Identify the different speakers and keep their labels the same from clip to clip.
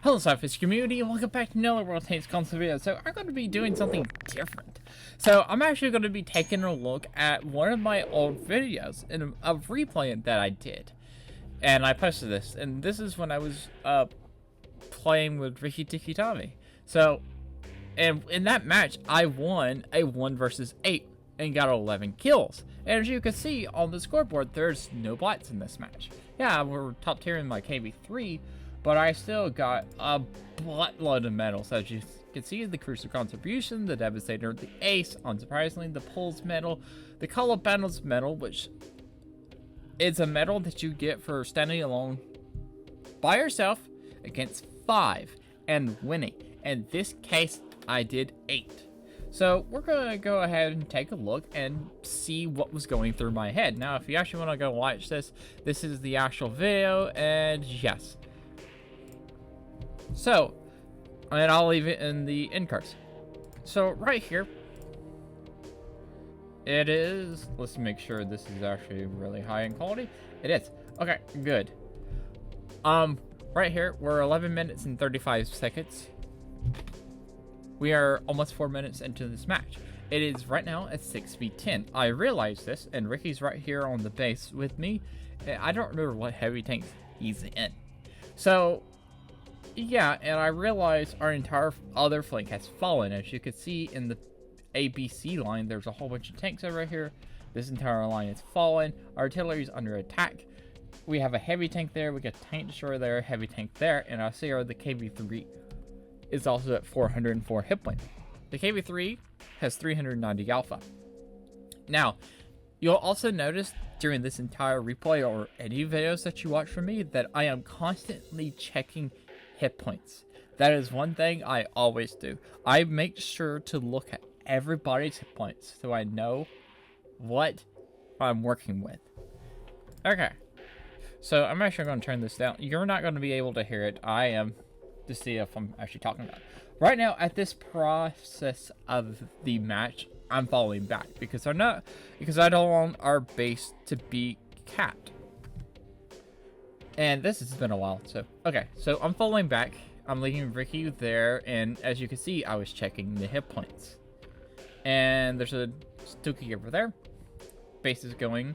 Speaker 1: Hello Slapafish community, and welcome back to another World Tanks console video. So I'm going to be doing something different. So I'm actually going to be taking a look at one of my old videos in a replay that I did. And I posted this, and this is when I was playing with Ricky Tiki Tommy. So, and in that match, I won a 1 versus 8 and got 11 kills. And as you can see on the scoreboard, there's no bots in this match. Yeah, we're top tier in my KB3, but I still got a buttload of medals. As you can see, the Cruiser Contribution, the Devastator, the Ace, unsurprisingly, the Pulse medal, the Call of Battles medal, which is a medal that you get for standing alone by yourself against 5 and winning. In this case, I did 8. So we're going to go ahead and take a look and see what was going through my head. Now, if you actually want to go watch this, this is the actual video, and yes. So, and I'll leave it in the end cards. So right here, it is, let's make sure this is actually really high in quality. It is. Okay, good. Right here, we're 11 minutes and 35 seconds. We are almost 4 minutes into this match. It is right now at 6v10. I realize this, and Ricky's right here on the base with me. I don't remember what heavy tanks he's in. So, yeah, and I realize our entire other flank has fallen. As you can see in the ABC line, there's a whole bunch of tanks over here. This entire line is fallen. Artillery is under attack. We have a heavy tank there. We got a tank destroyer there, heavy tank there, and I see the KB3 is also at 404 hit points. The KB3 has 390 alpha. Now, you'll also notice during this entire replay or any videos that you watch from me that I am constantly checking hit points. That is one thing I always do. I make sure to look at everybody's hit points so I know what I'm working with. Okay, so I'm actually going to turn this down. You're not going to be able to hear it. I am, to see if I'm actually talking about it. Right now, at this process of the match, I'm falling back because I don't want our base to be capped. And this has been a while, so okay. So I'm falling back. I'm leaving Ricky there, and as you can see, I was checking the hit points. And there's a Stuki over there. Base is going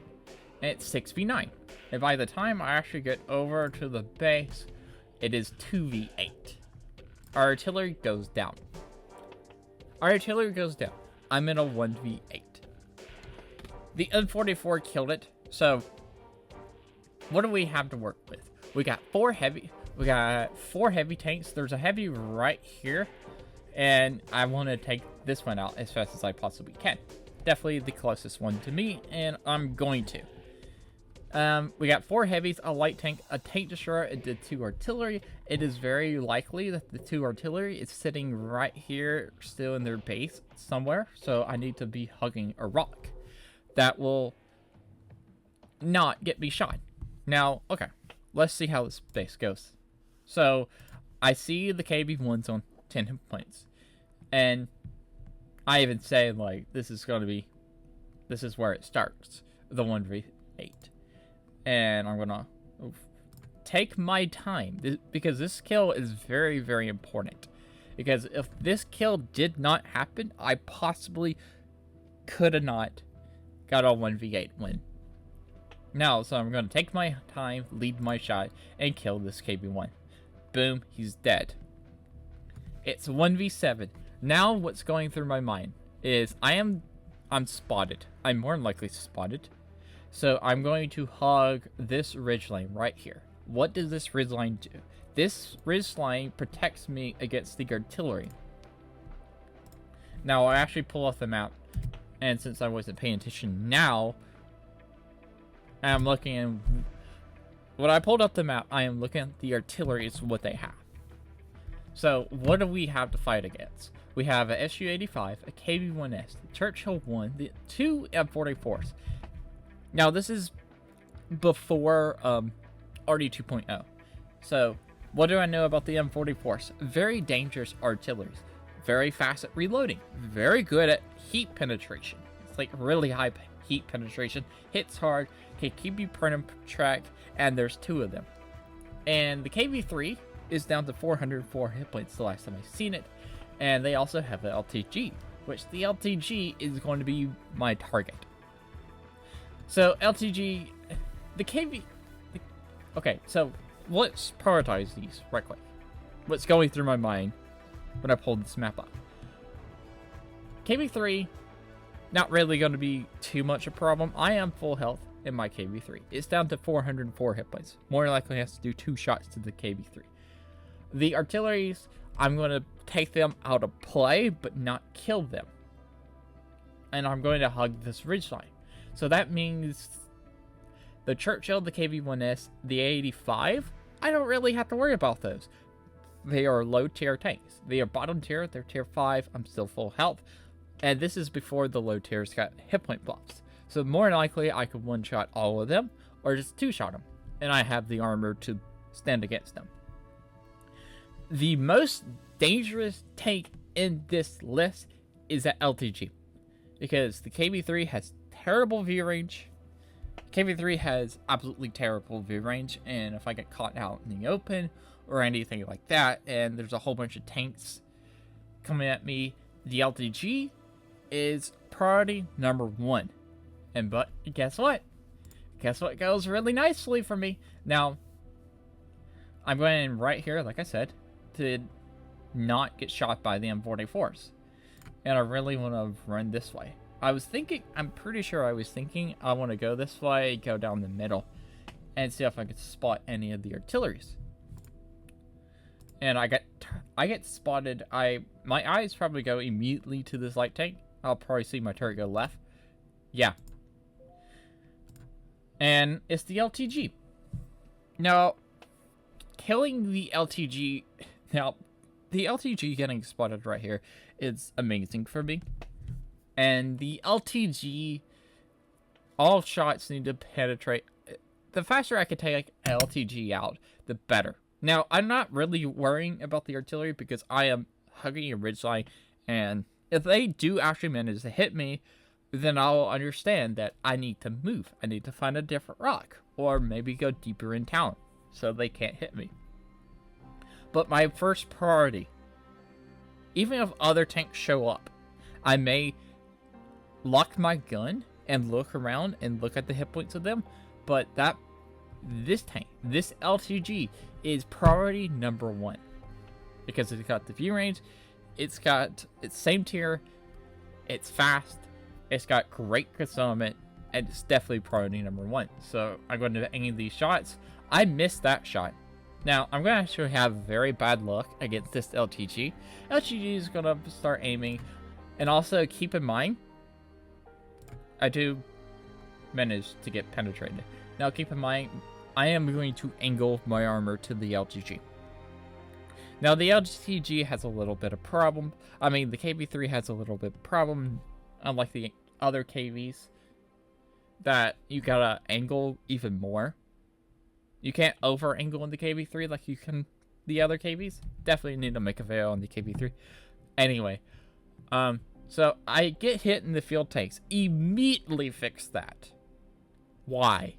Speaker 1: at 6v9. And by the time I actually get over to the base, it is 2v8. Our artillery goes down. Our artillery goes down. I'm in a 1v8. The M44 killed it. So what do we have to work with? We got 4 heavy tanks. There's a heavy right here. And I want to take this one out as fast as I possibly can. Definitely the closest one to me, and I'm going to. We got 4 heavies, a light tank, a tank destroyer, and the 2 artillery. It is very likely that the 2 artillery is sitting right here, still in their base somewhere. So I need to be hugging a rock that will not get me shot. Now, okay, let's see how this base goes. So I see the KB1's on 10 hit points, and I even say like this is where it starts, the 1v8. And I'm gonna take my time because this kill is very, very important. Because if this kill did not happen, I possibly could have not got a 1v8 win. Now, so I'm gonna take my time, lead my shot, and kill this KB1. Boom, he's dead. It's 1v7. Now what's going through my mind is I'm spotted. I'm more than likely spotted. So I'm going to hug this ridgeline right here. What does this ridgeline do? This ridgeline protects me against the artillery. Now I actually pull off the map, and since I wasn't paying attention now, I'm looking at when I pulled up the map, I am looking at the artillery is what they have. So what do we have to fight against? We have a SU-85, a KB-1S, the Churchill 1, the 2 M44s. Now this is before RD 2.0. So what do I know about the M44s? Very dangerous artillery, very fast at reloading, very good at heat penetration. It's like really high heat penetration, hits hard, can keep you on track, and there's 2 of them. And the KB3 is down to 404 hit points the last time I've seen it. And they also have an LTG, which the LTG is going to be my target. So LTG, the KV... Okay, so let's prioritize these right quick. What's going through my mind when I pulled this map up. KV3, not really going to be too much a problem. I am full health in my KV3. It's down to 404 hit points. More likely has to do 2 shots to the KV3. The artilleries, I'm going to take them out of play, but not kill them. And I'm going to hug this ridgeline. So that means the Churchill, the KV-1S, the A85, I don't really have to worry about those. They are low tier tanks. They are bottom tier, they're tier 5, I'm still full health. And this is before the low tiers got hit point buffs. So more likely I could one-shot all of them, or just two-shot them. And I have the armor to stand against them. The most dangerous tank in this list is that LTG. Because the KV-3 has terrible view range. KV-3 has absolutely terrible view range. And if I get caught out in the open or anything like that, and there's a whole bunch of tanks coming at me, the LTG is priority number 1. But guess what? Guess what goes really nicely for me? Now, I'm going right here, like I said, to not get shot by the M44s. And I really want to run this way. I'm pretty sure I was thinking I want to go this way, go down the middle, and see if I could spot any of the artilleries. And I get spotted. My eyes probably go immediately to this light tank. I'll probably see my turret go left. Yeah. And it's the LTG. Now, killing the LTG... Now, the LTG getting spotted right here is amazing for me. And the LTG... All shots need to penetrate... The faster I can take LTG out, the better. Now, I'm not really worrying about the artillery because I am hugging a ridgeline, and if they do actually manage to hit me, then I'll understand that I need to move. I need to find a different rock, or maybe go deeper in town so they can't hit me. But my first priority, even if other tanks show up, I may lock my gun and look around and look at the hit points of them, but this tank, this LTG, is priority number 1 because it's got the view range, it's same tier, it's fast, it's got great concealment, and it's definitely priority number 1. So I'm going to aim these shots. I missed that shot. Now I'm going to actually have very bad luck against this LTG. LTG is going to start aiming, and also keep in mind, I do manage to get penetrated. Now keep in mind, I am going to angle my armor to the LTG. Now the LTG has a little bit of problem. I mean, the KV-3 has a little bit of problem, unlike the other KVs, that you gotta angle even more. You can't over angle in the KV-3 like you can the other KVs. Definitely need to make a video on the KV-3. Anyway, so I get hit in the field tanks. Immediately fix that. Why?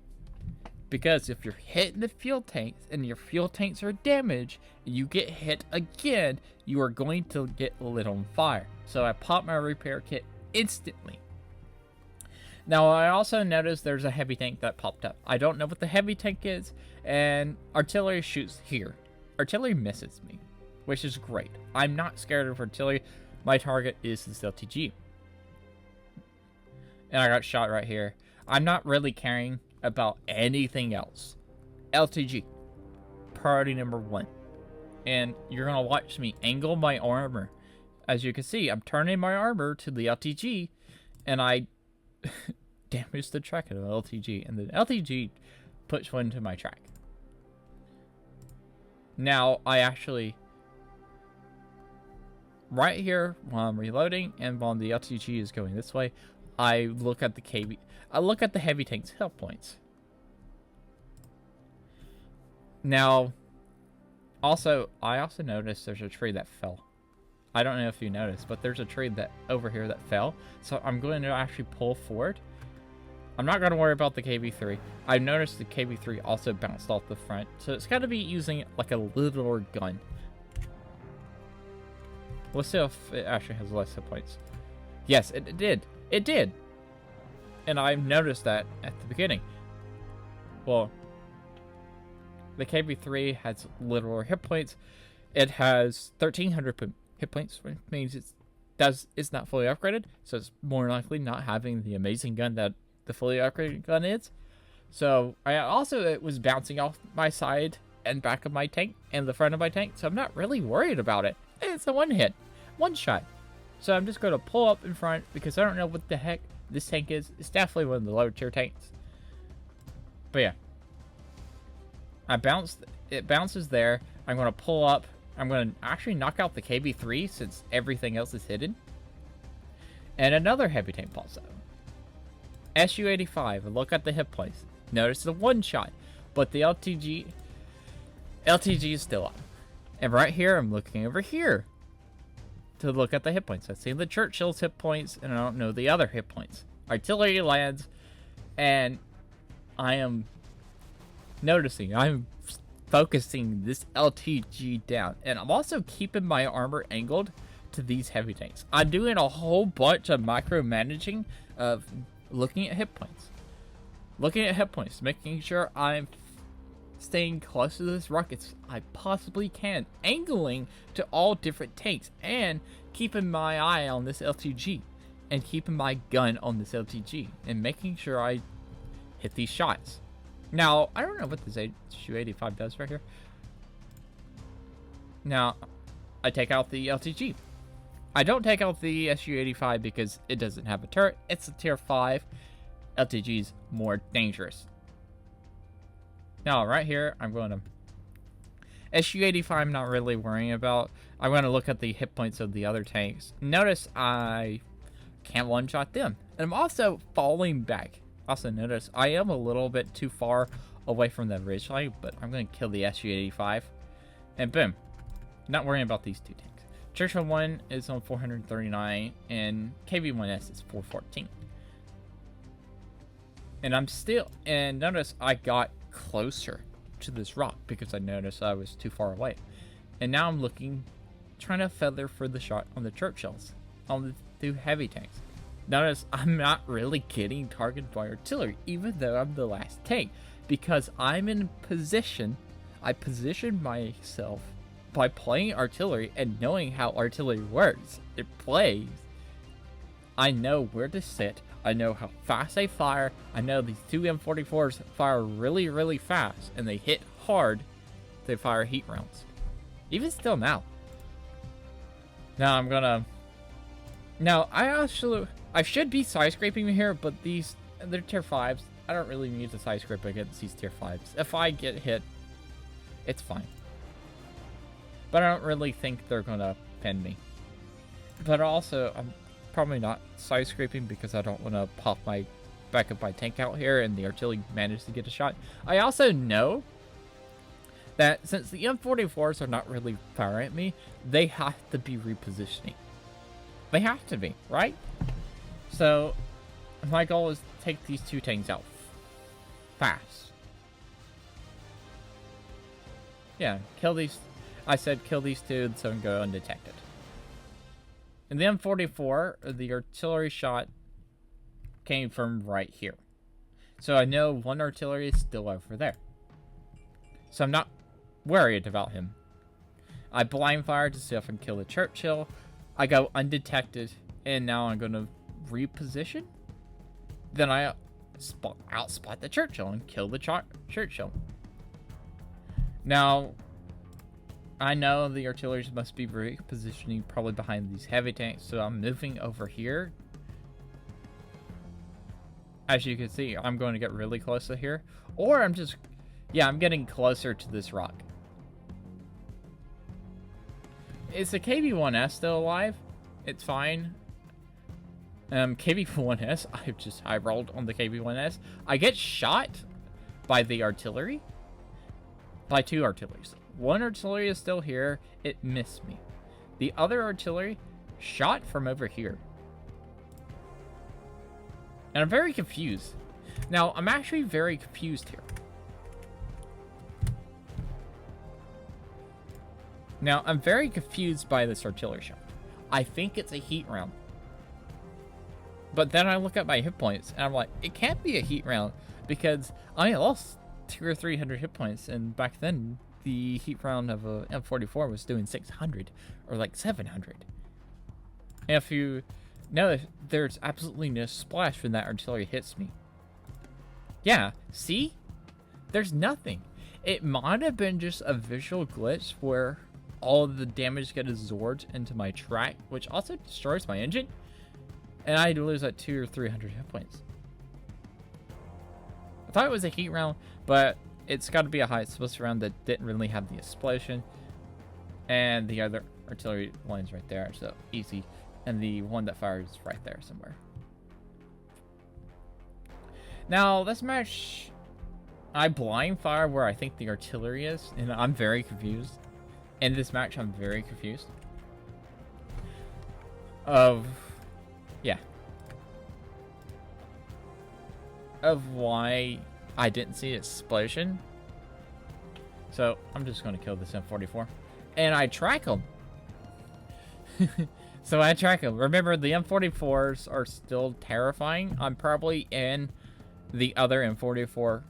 Speaker 1: Because if you're hit in the field tanks and your field tanks are damaged, and you get hit again, you are going to get lit on fire. So I pop my repair kit instantly. Now I also noticed there's a heavy tank that popped up. I don't know what the heavy tank is, and artillery shoots here. Artillery misses me, which is great. I'm not scared of artillery. My target is this LTG. And I got shot right here. I'm not really caring about anything else. LTG, priority number 1. And you're gonna watch me angle my armor. As you can see, I'm turning my armor to the LTG, and I damaged the track of the LTG, and the LTG puts one to my track. Now I actually, right here while I'm reloading and while the LTG is going this way, I look at the heavy tank's health points. Now, I also noticed there's a tree that fell. I don't know if you noticed, but there's a tree that over here that fell. So I'm going to actually pull forward I'm not going to worry about the KB3. I've noticed the KB3 also bounced off the front, so it's got to be using like a littler gun. Let's see if it actually has less hit points. Yes, it did. It did. And I noticed that at the beginning. Well, the KB3 has littler hit points. It has 1,300 hit points, which means it's not fully upgraded, so it's more likely not having the amazing gun that the fully upgraded gun is. So it was bouncing off my side and back of my tank and the front of my tank, so I'm not really worried about it. It's a one hit, one shot. So I'm just going to pull up in front because I don't know what the heck this tank is. It's definitely one of the lower tier tanks. But yeah, it bounces there. I'm going to pull up. I'm going to actually knock out the KB3 since everything else is hidden. And another heavy tank pops up. SU-85, look at the hit points. Notice the one shot, but the LTG is still up. And right here, I'm looking over here to look at the hit points. I've seen the Churchill's hit points, and I don't know the other hit points. Artillery lands, and I am noticing, I'm focusing this LTG down. And I'm also keeping my armor angled to these heavy tanks. I'm doing a whole bunch of micromanaging of looking at hit points. Making sure I'm staying close to this rock as I possibly can. Angling to all different tanks. And keeping my eye on this LTG. And keeping my gun on this LTG. And making sure I hit these shots. Now, I don't know what this SU-85 does right here. Now, I take out the LTG. I don't take out the SU-85 because it doesn't have a turret. It's a tier 5. LTG's more dangerous. Now, right here, I'm going to... SU-85 I'm not really worrying about. I'm going to look at the hit points of the other tanks. Notice I can't one-shot them. And I'm also falling back. Also notice I am a little bit too far away from the ridgeline, but I'm going to kill the SU-85. And boom. Not worrying about these two tanks. Churchill 1 is on 439, and KB1S is 414. And notice I got closer to this rock because I noticed I was too far away. And now I'm trying to feather for the shot on the Churchills, on the two heavy tanks. Notice I'm not really getting targeted by artillery, even though I'm the last tank, because I'm in position. I position myself by playing artillery and knowing how artillery works. It plays. I know where to sit. I know how fast they fire. I know these two M44s fire really, really fast, and they hit hard. They fire heat rounds. Even still now. Now I'm gonna... Now, I should be side scraping here, but they're tier 5s. I don't really need to side scrape against these tier 5s. If I get hit, it's fine. But I don't really think they're gonna pin me. But also, I'm probably not side scraping because I don't want to pop my back of my tank out here and the artillery managed to get a shot. I also know that since the M44s are not really firing at me, they have to be repositioning. They have to be, right? So, my goal is to take these two tanks out fast. Yeah, kill these... I said kill these two so I can go undetected. And the M44, the artillery shot came from right here. So I know one artillery is still over there. So I'm not worried about him. I blind fire to see if I can kill the Churchill. I go undetected, and now I'm going to reposition. Then I outspot the Churchill and kill the Churchill. Now... I know the artilleries must be repositioning probably behind these heavy tanks, so I'm moving over here. As you can see, I'm going to get really close to here. Or I'm just... Yeah, I'm getting closer to this rock. Is the KB1S still alive? It's fine. KB1S, I've just high-rolled on the KB1S. I get shot by the artillery. By two artilleries. One artillery is still here. It missed me. The other artillery shot from over here. And I'm very confused. Now, I'm actually very confused here. Now, I'm very confused by this artillery shot. I think it's a heat round. But then I look at my hit points, and I'm like, it can't be a heat round, because I lost 200 or 300 hit points, and back then, the heat round of a M44 was doing 600, or like 700. And if you notice, there's absolutely no splash when that artillery hits me. Yeah, see? There's nothing. It might have been just a visual glitch where all of the damage gets absorbed into my track, which also destroys my engine, and I lose like 200 or 300 hit points. I thought it was a heat round, but it's got to be a high explosive round that didn't really have the explosion, and the other artillery line's right there, so easy, and the one that fires is right there somewhere. Now, this match, I blind fire where I think the artillery is, and I'm very confused. In this match, I'm very confused. Yeah. Of why I didn't see explosion. So, I'm just going to kill this M44. And I track him. So I track him. Remember, the M44s are still terrifying. I'm probably in the other M44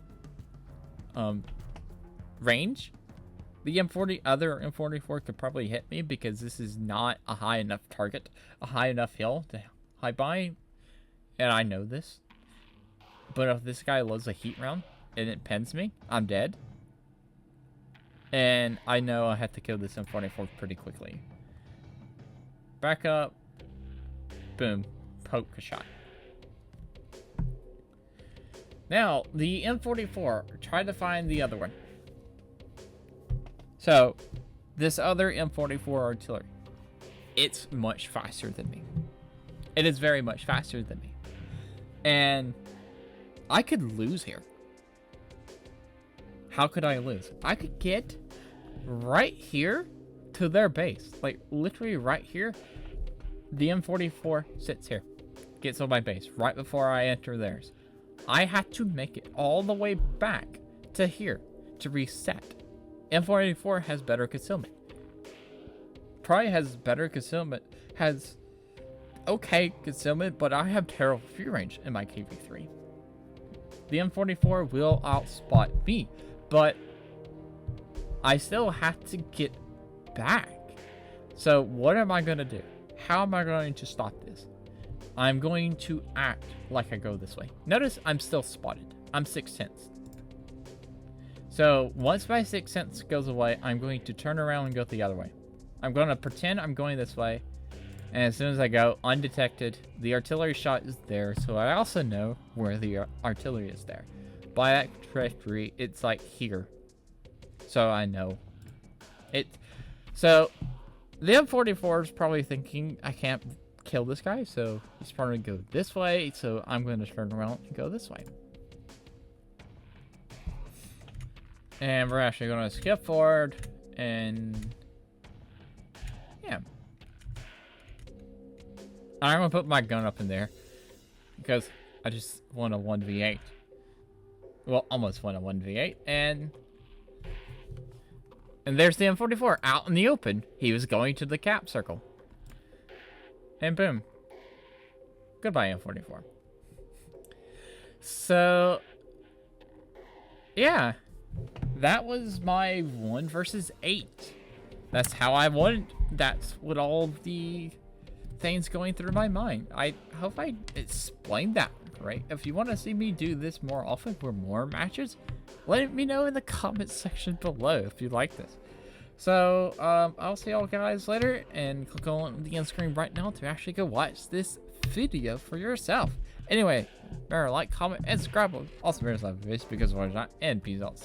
Speaker 1: range. The other M44 could probably hit me because this is not a high enough target, a high enough hill to hide by, and I know this. But if this guy loads a heat round and it pins me, I'm dead. And I know I have to kill this M44 pretty quickly. Back up. Boom. Poke a shot. Now, the M44, try to find the other one. So, this other M44 artillery, it's much faster than me. It is very much faster than me. And I could lose here. How could I lose? I could get right here to their base. Like, literally right here. The M44 sits here. Gets on my base right before I enter theirs. I had to make it all the way back to here to reset. M484 has better concealment. Probably has better concealment. Has okay concealment, but I have terrible view range in my KV3. The M44 will outspot me, but I still have to get back. So what am I going to do? How am I going to stop this? I'm going to act like I go this way. Notice I'm still spotted. I'm 6/10. So once my 6/10 goes away, I'm going to turn around and go the other way. I'm going to pretend I'm going this way. And as soon as I go undetected, the artillery shot is there. So I also know where the artillery is there. By that trajectory, it's like here. So I know it. So the M44 is probably thinking I can't kill this guy, so he's probably going to go this way, so I'm going to turn around and go this way. And we're actually going to skip forward, and yeah. I'm going to put my gun up in there, because I just won a 1v8. Well, almost won a 1v8, and there's the M44 out in the open. He was going to the cap circle. And boom. Goodbye, M44. So, yeah. That was my 1 versus 8. That's how I won. That's what all the things going through my mind. I hope I explained that right. If you want to see me do this more often for more matches, let me know in the comments section below if you like this. So, I'll see y'all guys later, and click on the end screen right now to actually go watch this video for yourself. Anyway, remember, like, comment, and subscribe. Also, remember, Slapafish, because why not, and peace out.